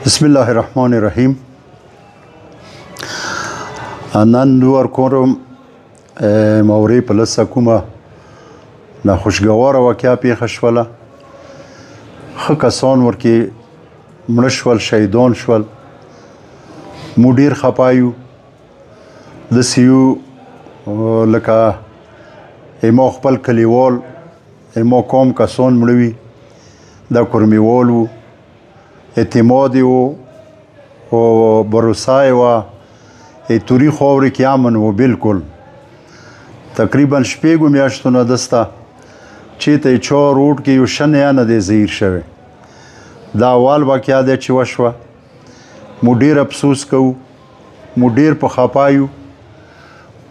बिस्मिल्लाहिर्रहमानिर्रहीम। नन ورکوم مورې په لسه کومه ناخوشګواره واقعه پیښه شوله. ښه کسان ورکې مړه شول، شهیدان شول. مو ډېر خفه یو. داسې یو لکه ایما خپل کلیوال ایما قوم کسان مړه وي، دا کورمیوال وو، اعتماد و بروسای و توری خاورې کې امن و. بالکل تقریبا شپږو میاشتو نه دسته چېرته یې چا روډ کې یو شنه یا نه دی زهیر شوی. دا اول واقعه دی چې وشوه. مو ډېر افسوس کوو، مو ډېر په خفه یو.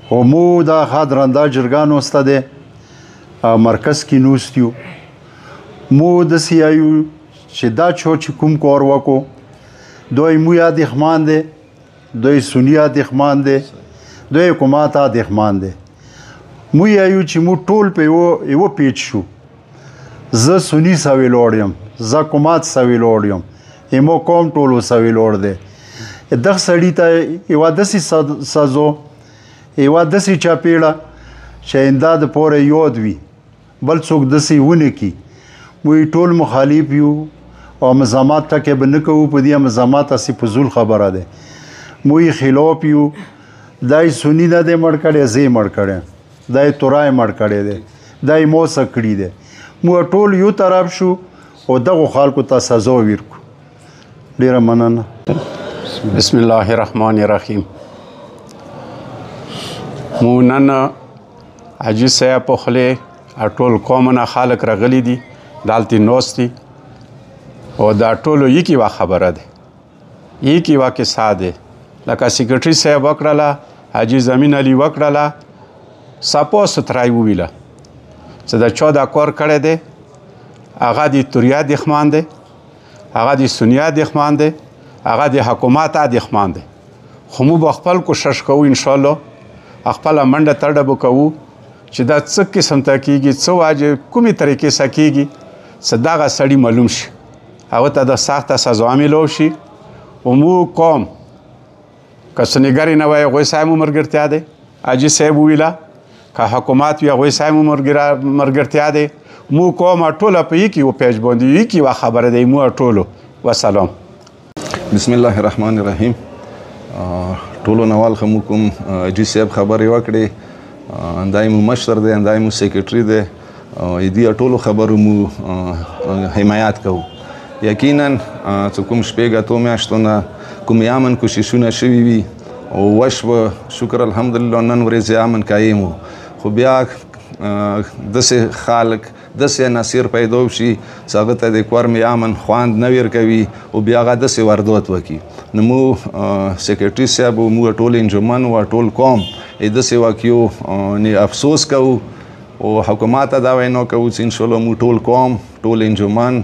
خو مو دا ښه درنده جرګه نوسته دی، مرکز کې نوست یو. مو داسې یایو چې دا چې کوم کار وکړو، دوی مو یا دښمن دی، دوی سنی یا دښمن دی، دوی حکومت یا دښمن دی. مو یایو چې مو ټول په یوه پیچ شو. زه سنی سوی لوړ یم، زه حکومت سوی لوړ یم، ایمو قوم ټول سوی لوړ دی. دغه سړي ته یوه داسې سزا، یوه داسې چاپېړه چې آینده دپاره یاد وي، بل څوک داسې ونه کړي. موږ ټول مخالف یو او مزاحمت ټکی به نه کوو. په دې مزاحمت هسې فضول خبره ده. موږ خلاف یو. دا یې سني نه دی مړ کړی، زه یې مړ کړی، دا یې تورای مړ کړی دی، دا یې موسه کړي دی. موږ ټول یو طرف شو او دغو خلکو ته سزا ورکړو. ډېره مننه. بسم الله الرحمن الرحیم. مو نن حاجي صاحب په خولې ټول قومونه خلک راغلي دي، دلته ناست دي او دا ټولو یکې وا خبره ده، یکې وا کیسه ده. لکه سیکرټري صاحب وکړله، حاجي زمین علي وکړله، صفا سترای وویله چې دا چا دا کار کړی دی، هغه د توریا دښمن دی، هغه د سنیا دښمن دی، هغه د حکومت دښمن دی. خو موږ به خپل کوشش کوو، انشاءالله خپله منډه تړه به کوو چې دا څه قسم ته کېږي، څه واجب کومې طریقې سره کېږي چې دغه سړي معلوم شي، هغه ته د سخته سزا میلاو شي. مو قوم که سنیګر نه وای، هغوی صاحب مو ملګرتیا دی، حاجي صاحب وویله. که حکومت وي، هغوی صاحب مو ملګرتیا دی. مو قوم ټوله په یکې و پیج باندې یکې و خبره دی. مو ټولو وسلام. بسم الله الرحمن الرحیم. ټولو نوال خو مو کوم حاجي صاحب خبرې وکړې، اندای مو مشر دی، اندای مو سیکرټري دی، دې ټولو خبرو مو حمایت کوو. یقینا چې کوم شپږ اتو میاشتو نه کوم امن کوششونه شوي وي او وشوه، شکر الحمدلله نن ورځې امن قایم و. خو بیا داسې خلک داسې عناصر پیدا وشي چې هغه ته د کورمې امن خوند نه ورکوي او بیا هغه داسې واردات وکړي. نو مو سیکرټري صاحب او موږ ټول انجمن و ټول قوم داسې واقعو افسوس کوو او حکومت ته دا وینا کوو چې انشاءالله مو ټول قوم ټول انجمن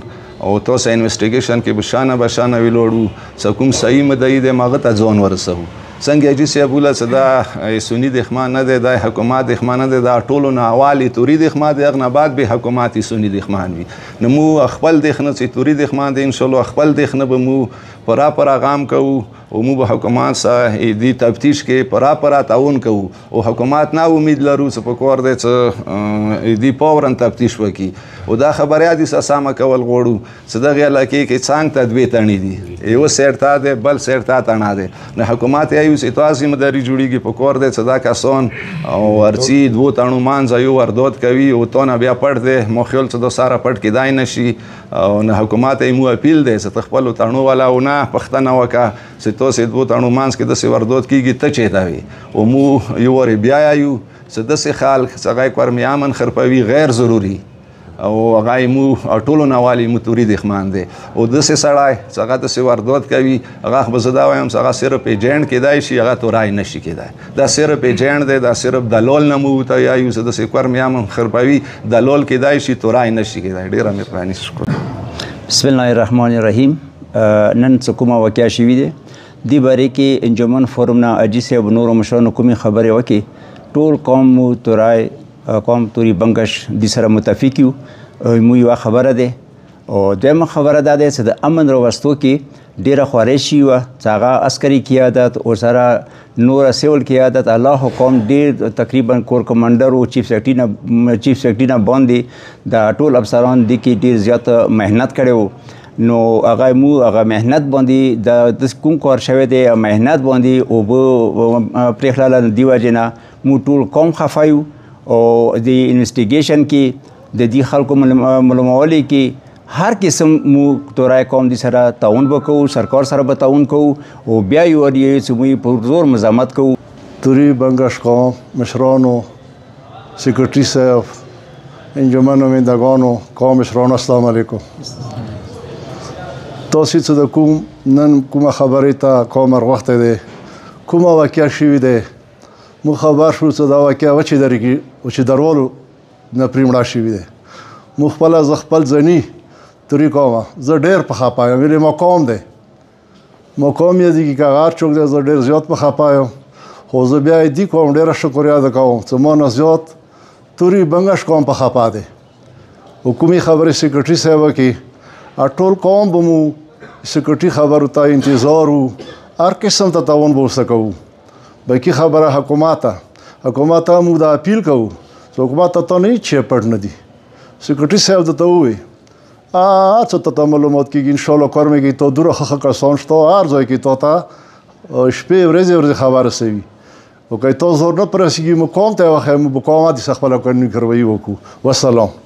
او تاسو انویسټیګیشن کې به شانه ویلوړو چې کوم صحیح مدعي دی هغه ته ځان ورسوو. څنګه حاجي صاحب ویله چې دا سني دښمن نه دی، دا حکومت دښمن نه دی، دا ټولو نه اول توري دښمن دی، هغه نه بعد به حکومت سني دښمن وي. نو مو خپل دښنه چې توري دښمن دی، انشاءالله خپل دښنه به مو پرا غام کوو او مو به حکومت سره دې تفتیش کې پرا تعاون کوو او حکومت نه امید لرو چې په کار دی چې دې فوراً تفتیش وکړي. او دا خبره دې سمه کول غواړو چې دغې علاقې کې څنګ ته دوې تڼې دي، یو سیډ ته دی، بل سیډ ته تڼه دی. نو حکومت یایو چې تاسې مداري جوړېږي، په کار دی چې دا کسان او ارچي دوو تڼو منځه یو واردات کوي او تو نه بیا پټ دی، مو خیال چې دا ساره پټ کېدای نه شي. او نه حکومت یې مو اپیل دی چې ته خپلو تڼو والا او نه پوښتنه وکړه چې تاسې دوو تڼو منځ کې داسې واردات کېږي، ته چېرته وي. او مو یو وارې بیا یایو چې داسې خلک چې هغه یې کورمې امن خرپوي غیر ضروري او هغه مو ټولو نوالي مو توري دښمن دی. او داسې سړی چې هغه داسې واردات کوي، هغه به زه دا وایم چې هغه صرف ایجنټ کېدای شي، هغه تورای نه شي کېدای. دا صرف ایجنټ دی، دا صرف دلال نه مو ته یایو چې داسې کورمې امن خرپوي، دلال کېدای شي، تورای نه شي کېدای. ډېره مهرباني. شکر. بسم الله الرحمن الرحیم. نن څه کومه واقعه شوې ده، دې باره کې انجمن فورم نه حاجي صاحب نورو مشرانو کومې خبرې وکړي. ټول قوم مو تورای قوم توري بنګش د سره متفق یو. مو یوه خبره ده او دویمه خبره دا ده چې د امن راوستو کې ډیره خواري شي و هغه عسکري قیادت او سره نور سیول قیادت الله حکم ډیر تقریبا کور کمانډر او چیف سیکرټری نه باندې د ټول افسران د کې ډیر زیات مهنت کړو نو هغه مهنت باندې د کوم کار شوی دی مهنت باندې او پرېخلاله دی وجنه مو ټول قوم خفایو او د انویسټیګیشن کې د دې خلکو معلومولو کې هر قسم مو تورای قوم دي سره تعاون وکړو سرکار سره به تعاون کوو او بیا یو یې سموي پر زور مزاحمت کوو توری بنگش قوم مشرانو سیکرټری صاحب انجمن امیندګانو قوم مشرانو السلام علیکم تاسو څه د کوم نن کومه خبرې ته قوم وخت دی کومه واقعیا شوې ده مو خبر شو څه دا واقعیا و چې درګي او چې درولو نه پریمړه شوې ده مو خپل خپل ځنی توری کومه زه ډېر په خپایم ویلې مقام دی مقام یې دی که هر څوک دی زه ډېر زیات په خپایم خو زه بیا یې دې کوم ډېره شکریا ده کوم چې ما نه زیات توری بنګش قوم په خپا دی حکومي خبرې سیکرټري صاحب کې ټول قوم به مو سیکرټري خبرو ته انتظار وو هر قسم ته تعاون به ورسره کوو باقي خبره حکومت ته موږ دا اپیل کوو چې حکومت ته نه هیڅ پټ نه دي سیکرټري صاحب ته ووایي څه ته معلومات کېږي انشاءالله کار میږي تا دوره ښه کسان شته هر ځای کې تا ته شپې ورځې خبر رسوي او که تا زور نه پرسیږي مو قوم ته وښیم مو به قوم دې خپله قانوني کاروایي وکړو والسلام